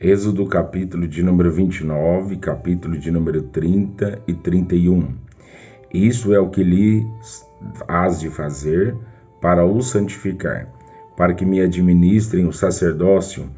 Êxodo capítulo de número 29, capítulo de número 30 e 31. Isso é o que lhes hás de fazer para o santificar, para que me administrem o sacerdócio.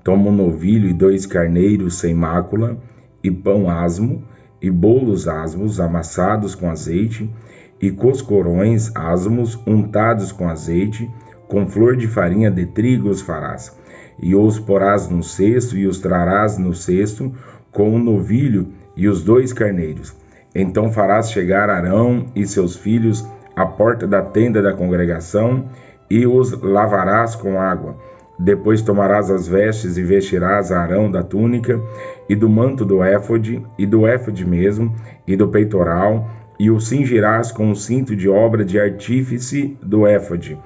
Toma um novilho e 2 carneiros sem mácula, e pão asmo, e bolos asmos amassados com azeite, e coscorões asmos untados com azeite, com flor de farinha de trigo os farás. E os porás no cesto, e os trarás no cesto, com o novilho e os 2 carneiros. Então farás chegar Arão e seus filhos à porta da tenda da congregação, e os lavarás com água. Depois tomarás as vestes e vestirás a Arão da túnica, e do manto do éfode, e do éfode mesmo, e do peitoral, e o cingirás com o cinto de obra de artífice do éfode.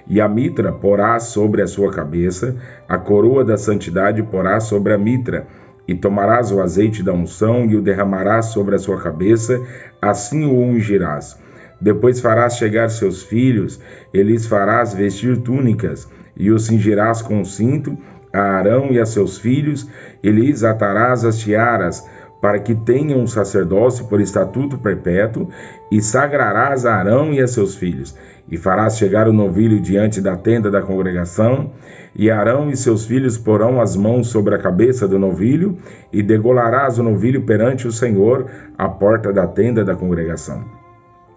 E a mitra porás sobre a sua cabeça, a coroa da santidade porás sobre a mitra, e tomarás o azeite da unção e o derramarás sobre a sua cabeça, assim o ungirás. Depois farás chegar seus filhos, e lhes farás vestir túnicas, e os cingirás com o cinto, a Arão e a seus filhos, e lhes atarás as tiaras, para que tenham um sacerdócio por estatuto perpétuo, e sagrarás a Arão e a seus filhos. E farás chegar o novilho diante da tenda da congregação, e Arão e seus filhos porão as mãos sobre a cabeça do novilho, e degolarás o novilho perante o Senhor, à porta da tenda da congregação.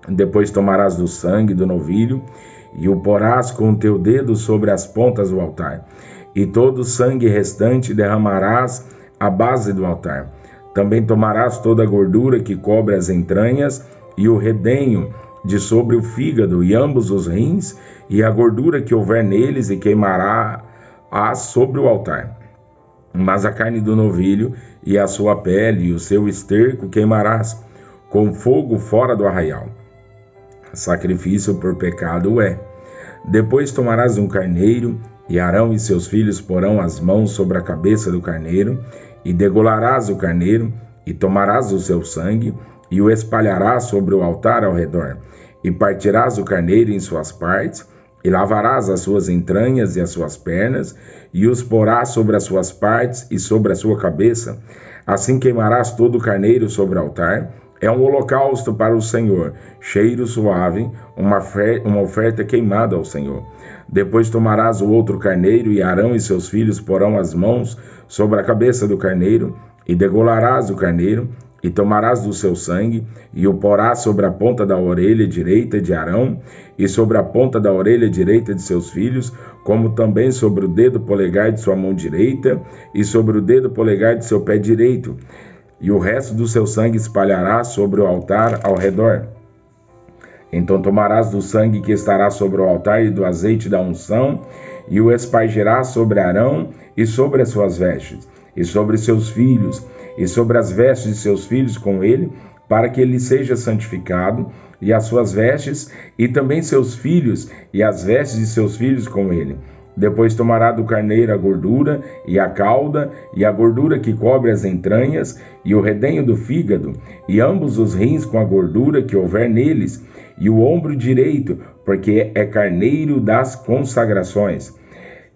Depois tomarás do sangue do novilho, e o porás com o teu dedo sobre as pontas do altar, e todo o sangue restante derramarás à base do altar. Também tomarás toda a gordura que cobre as entranhas, e o redenho de sobre o fígado, e ambos os rins, e a gordura que houver neles, e queimarás sobre o altar. Mas a carne do novilho, e a sua pele, e o seu esterco queimarás com fogo fora do arraial. Sacrifício por pecado é. Depois tomarás um carneiro, e Arão e seus filhos porão as mãos sobre a cabeça do carneiro, e degolarás o carneiro, e tomarás o seu sangue, e o espalharás sobre o altar ao redor. E partirás o carneiro em suas partes, e lavarás as suas entranhas e as suas pernas, e os porás sobre as suas partes e sobre a sua cabeça. Assim queimarás todo o carneiro sobre o altar. É um holocausto para o Senhor, cheiro suave, uma oferta queimada ao Senhor. Depois tomarás o outro carneiro, e Arão e seus filhos porão as mãos sobre a cabeça do carneiro, e degolarás o carneiro, e tomarás do seu sangue, e o porás sobre a ponta da orelha direita de Arão, e sobre a ponta da orelha direita de seus filhos, como também sobre o dedo polegar de sua mão direita, e sobre o dedo polegar de seu pé direito. E o resto do seu sangue espalharás sobre o altar ao redor. Então tomarás do sangue que estará sobre o altar e do azeite da unção, e o espargirás sobre Arão e sobre as suas vestes, e sobre seus filhos, e sobre as vestes de seus filhos com ele, para que ele seja santificado, e as suas vestes, e também seus filhos, e as vestes de seus filhos com ele. Depois tomará do carneiro a gordura, e a cauda, e a gordura que cobre as entranhas, e o redenho do fígado, e ambos os rins com a gordura que houver neles, e o ombro direito, porque é carneiro das consagrações,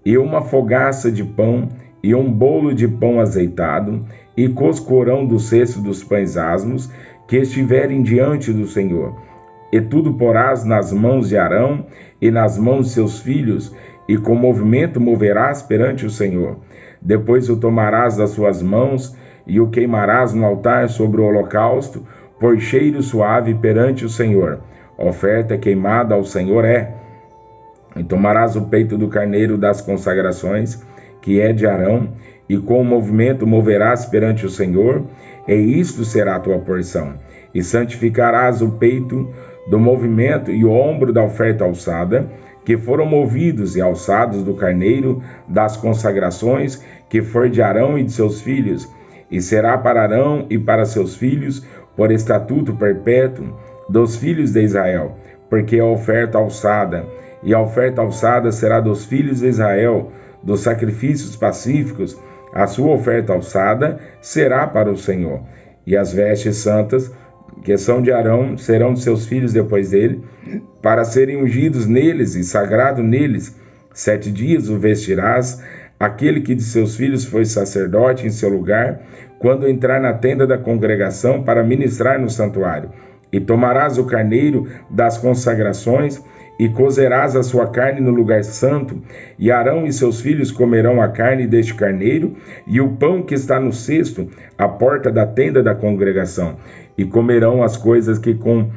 e uma fogaça de pão, e um bolo de pão azeitado, e coscorão do cesto dos pães asmos, que estiverem diante do Senhor. E tudo porás nas mãos de Arão, e nas mãos de seus filhos, e com movimento moverás perante o Senhor. Depois o tomarás das suas mãos, e o queimarás no altar sobre o holocausto, por cheiro suave perante o Senhor. Oferta queimada ao Senhor é. E tomarás o peito do carneiro das consagrações, que é de Arão, e com o movimento moverás perante o Senhor, e isto será a tua porção. E santificarás o peito do movimento e o ombro da oferta alçada, que foram movidos e alçados do carneiro das consagrações, que for de Arão e de seus filhos, e será para Arão e para seus filhos, por estatuto perpétuo dos filhos de Israel, porque é a oferta alçada, e a oferta alçada será dos filhos de Israel, dos sacrifícios pacíficos, a sua oferta alçada será para o Senhor. E as vestes santas, que são de Arão, serão de seus filhos depois dele, para serem ungidos neles e sagrado neles. 7 dias o vestirás, aquele que de seus filhos foi sacerdote em seu lugar, quando entrar na tenda da congregação para ministrar no santuário. E tomarás o carneiro das consagrações, e cozerás a sua carne no lugar santo, e Arão e seus filhos comerão a carne deste carneiro, e o pão que está no cesto, à porta da tenda da congregação, e comerão as coisas que com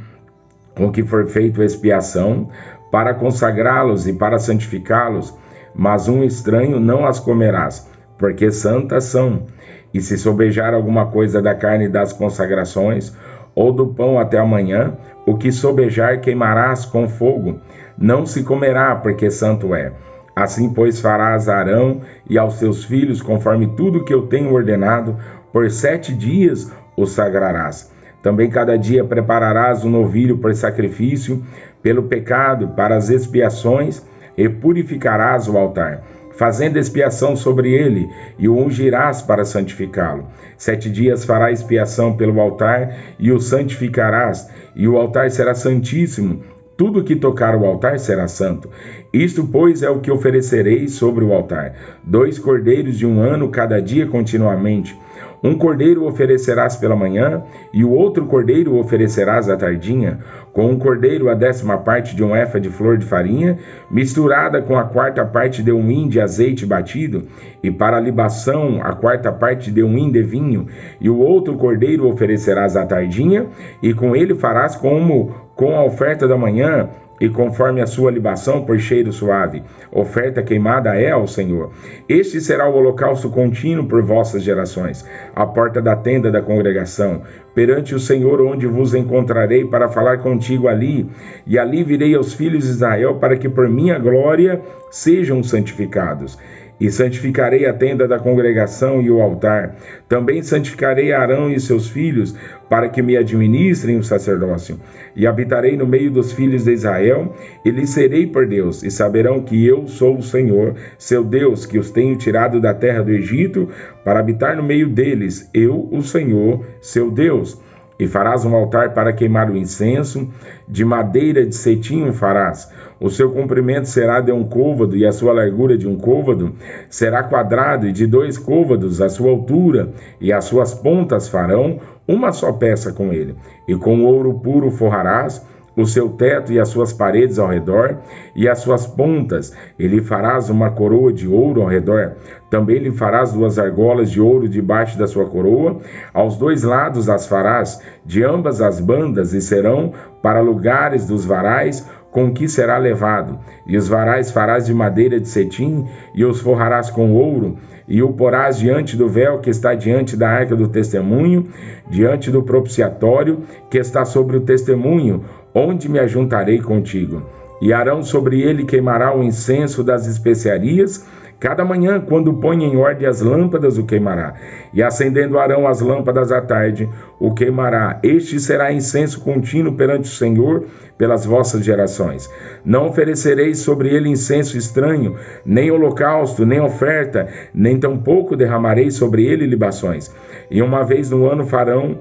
que for feito expiação, para consagrá-los e para santificá-los, mas um estranho não as comerás, porque santas são. E se sobejar alguma coisa da carne das consagrações, ou do pão até amanhã, o que sobejar queimarás com fogo, não se comerá, porque santo é. Assim, pois, farás a Arão e aos seus filhos, conforme tudo que eu tenho ordenado, por 7 dias os sagrarás. Também cada dia prepararás um novilho por sacrifício, pelo pecado, para as expiações, e purificarás o altar, fazendo expiação sobre ele, e o ungirás para santificá-lo. 7 dias fará expiação pelo altar, e o santificarás, e o altar será santíssimo. Tudo que tocar o altar será santo. Isto, pois, é o que oferecereis sobre o altar: 2 cordeiros de 1 ano cada dia continuamente. Um cordeiro oferecerás pela manhã, e o outro cordeiro oferecerás à tardinha. Com um cordeiro a 10ª parte de um efa de flor de farinha, misturada com a 4ª parte de um hin de azeite batido, e para a libação a 4ª parte de um hin de vinho. E o outro cordeiro oferecerás à tardinha, e com ele farás como com a oferta da manhã, e conforme a sua libação por cheiro suave. Oferta queimada é ao Senhor. Este será o holocausto contínuo por vossas gerações, à porta da tenda da congregação, perante o Senhor, onde vos encontrarei para falar contigo ali, e ali virei aos filhos de Israel, para que por minha glória sejam santificados. E santificarei a tenda da congregação e o altar. Também santificarei Arão e seus filhos, para que me administrem o sacerdócio. E habitarei no meio dos filhos de Israel, e lhes serei por Deus, e saberão que eu sou o Senhor, seu Deus, que os tenho tirado da terra do Egito, para habitar no meio deles, eu, o Senhor, seu Deus. E farás um altar para queimar o incenso, de madeira de cetim o farás. O seu comprimento será de 1 côvado, e a sua largura de 1 côvado. Será quadrado, e de 2 côvados a sua altura, e as suas pontas farão uma só peça com ele. E com ouro puro forrarás o seu teto e as suas paredes ao redor, e as suas pontas, e lhe farás uma coroa de ouro ao redor. Também lhe farás 2 argolas de ouro debaixo da sua coroa, aos 2 lados as farás, de ambas as bandas, e serão para lugares dos varais com que será levado. E os varais farás de madeira de cetim, e os forrarás com ouro, e o porás diante do véu que está diante da arca do testemunho, diante do propiciatório que está sobre o testemunho, onde me ajuntarei contigo. E Arão sobre ele queimará o incenso das especiarias, cada manhã, quando põe em ordem as lâmpadas, o queimará. E acendendo Arão as lâmpadas à tarde, o queimará. Este será incenso contínuo perante o Senhor pelas vossas gerações. Não oferecereis sobre ele incenso estranho, nem holocausto, nem oferta, nem tampouco derramareis sobre ele libações. E uma vez no ano farão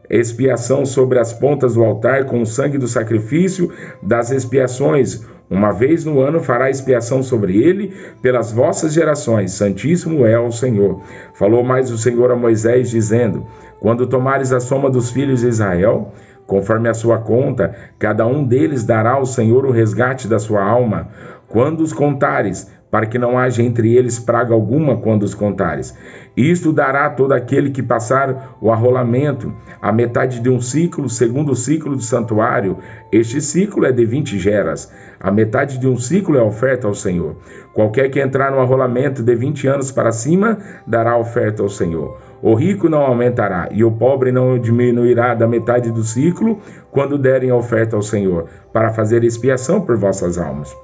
expiação sobre as pontas do altar com o sangue do sacrifício das expiações. Uma vez no ano fará expiação sobre ele pelas vossas gerações. Santíssimo é o Senhor. Falou mais o Senhor a Moisés, dizendo: quando tomares a soma dos filhos de Israel, conforme a sua conta, cada um deles dará ao Senhor o resgate da sua alma. Quando os contares, para que não haja entre eles praga alguma quando os contares. Isto dará a todo aquele que passar o arrolamento, a metade de um ciclo, segundo o ciclo do santuário. Este ciclo é de 20 geras. A metade de um ciclo é oferta ao Senhor. Qualquer que entrar no arrolamento de 20 anos para cima, dará oferta ao Senhor. O rico não aumentará, e o pobre não diminuirá da metade do ciclo, quando derem oferta ao Senhor, para fazer expiação por vossas almas.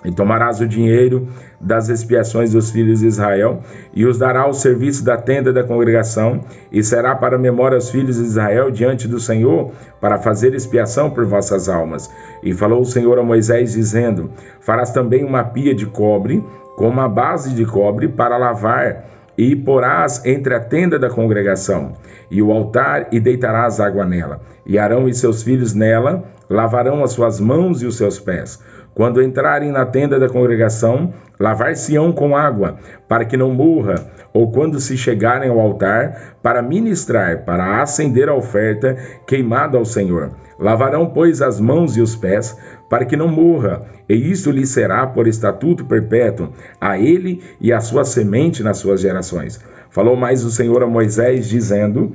E tomarás o dinheiro das expiações dos filhos de Israel, e os dará ao serviço da tenda da congregação, e será para memória aos filhos de Israel diante do Senhor, para fazer expiação por vossas almas. E falou o Senhor a Moisés, dizendo: farás também uma pia de cobre, com uma base de cobre, para lavar, e porás entre a tenda da congregação e o altar, e deitarás água nela. E Arão e seus filhos nela lavarão as suas mãos e os seus pés. Quando entrarem na tenda da congregação, lavar-se-ão com água, para que não morra, ou quando se chegarem ao altar, para ministrar, para acender a oferta queimada ao Senhor. Lavarão, pois, as mãos e os pés, para que não morra, e isto lhe será por estatuto perpétuo, a ele e à sua semente nas suas gerações. Falou mais o Senhor a Moisés, dizendo: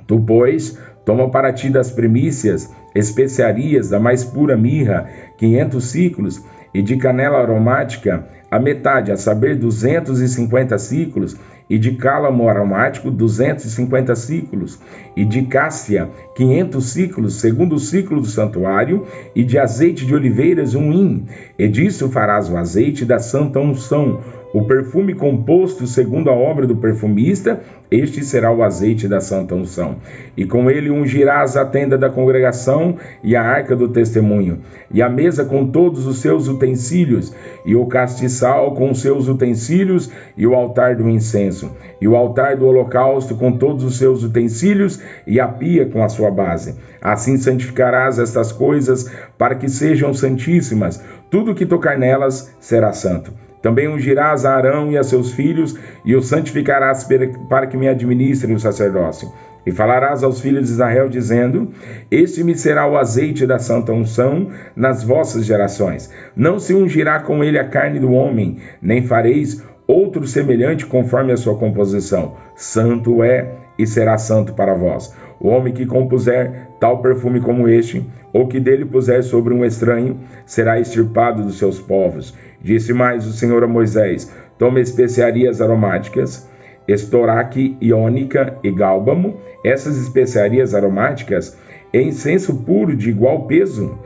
Tu, pois, toma para ti das primícias especiarias da mais pura mirra, 500 ciclos, e de canela aromática, a metade, a saber, 250 ciclos, e de cálamo aromático, 250 ciclos, e de cássia, 500 ciclos, segundo o ciclo do santuário, e de azeite de oliveiras, 1 hin. E disso farás o azeite da santa unção, o perfume composto segundo a obra do perfumista, este será o azeite da santa unção. E com ele ungirás a tenda da congregação e a arca do testemunho, e a mesa com todos os seus utensílios, e o castiçal com os seus utensílios, e o altar do incenso, e o altar do holocausto com todos os seus utensílios, e a pia com a sua base. Assim santificarás estas coisas, para que sejam santíssimas. Tudo que tocar nelas será santo. Também ungirás a Arão e a seus filhos, e os santificarás para que me administrem o sacerdócio. E falarás aos filhos de Israel, dizendo: Este me será o azeite da santa unção nas vossas gerações. Não se ungirá com ele a carne do homem, nem fareis outro semelhante conforme a sua composição. Santo é e será santo para vós. O homem que compuser tal perfume como este, ou que dele puser sobre um estranho, será extirpado dos seus povos. Disse mais o Senhor a Moisés: Toma especiarias aromáticas, estoraque, iônica e gálbamo, essas especiarias aromáticas, e incenso puro de igual peso.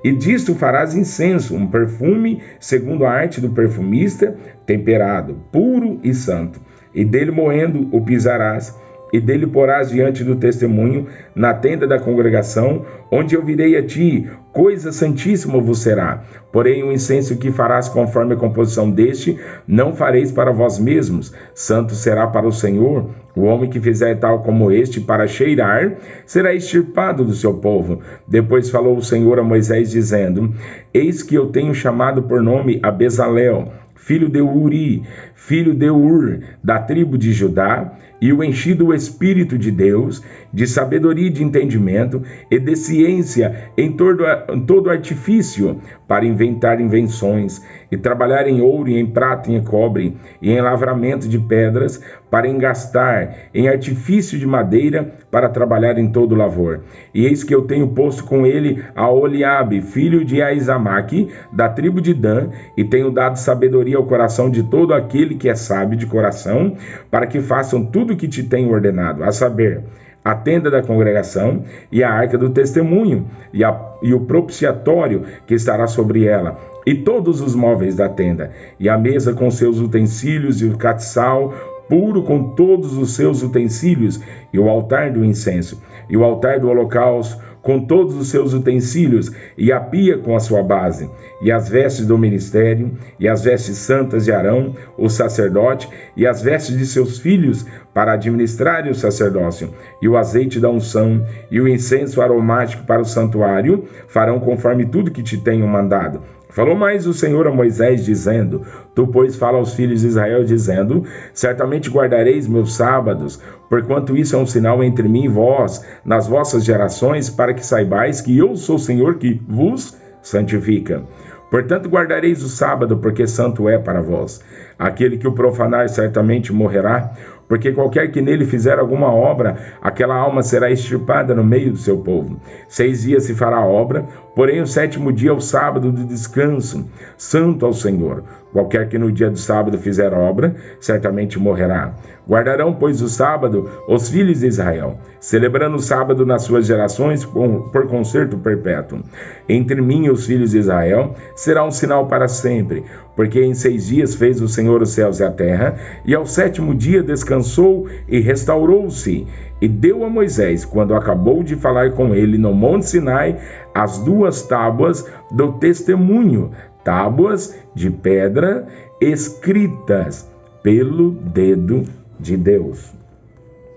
E disto farás incenso, um perfume segundo a arte do perfumista, temperado, puro e santo. E dele moendo o pisarás, e dele porás diante do testemunho, na tenda da congregação, onde eu virei a ti, coisa santíssima vos será. Porém, o incenso que farás conforme a composição deste, não fareis para vós mesmos, santo será para o Senhor. O homem que fizer tal como este para cheirar, será extirpado do seu povo. Depois falou o Senhor a Moisés, dizendo: Eis que eu tenho chamado por nome a Bezalel, filho de Uri, filho de Ur, da tribo de Judá, e o enchi do Espírito de Deus, de sabedoria e de entendimento, e de ciência em todo artifício, para inventar invenções, e trabalhar em ouro, e em prata, e em cobre, e em lavramento de pedras, para engastar, em artifício de madeira, para trabalhar em todo lavor. E eis que eu tenho posto com ele a Oliabe, filho de Aizamaque, da tribo de Dan, e tenho dado sabedoria ao coração de todo aquele que é sábio de coração, para que façam tudo o que te tenho ordenado, a saber, a tenda da congregação e a arca do testemunho, e o propiciatório que estará sobre ela, e todos os móveis da tenda, e a mesa com seus utensílios, e o castiçal puro com todos os seus utensílios, e o altar do incenso, e o altar do holocausto com todos os seus utensílios, e a pia com a sua base, e as vestes do ministério, e as vestes santas de Arão, o sacerdote, e as vestes de seus filhos, para administrarem o sacerdócio, e o azeite da unção, e o incenso aromático para o santuário, farão conforme tudo que te tenho mandado. Falou mais o Senhor a Moisés, dizendo: Tu, pois, fala aos filhos de Israel, dizendo: Certamente guardareis meus sábados, porquanto isso é um sinal entre mim e vós, nas vossas gerações, para que saibais que eu sou o Senhor que vos santifica. Portanto, guardareis o sábado, porque santo é para vós. Aquele que o profanar certamente morrerá, porque qualquer que nele fizer alguma obra, aquela alma será extirpada no meio do seu povo. 6 dias se fará a obra, porém o 7º dia é o sábado de descanso, santo ao Senhor. Qualquer que no dia do sábado fizer obra, certamente morrerá. Guardarão, pois, o sábado os filhos de Israel, celebrando o sábado nas suas gerações por concerto perpétuo. Entre mim e os filhos de Israel será um sinal para sempre, porque em 6 dias fez o Senhor os céus e a terra, e ao 7º dia descansou e restaurou-se. E deu a Moisés, quando acabou de falar com ele no Monte Sinai, as 2 tábuas do testemunho, tábuas de pedra escritas pelo dedo de Deus.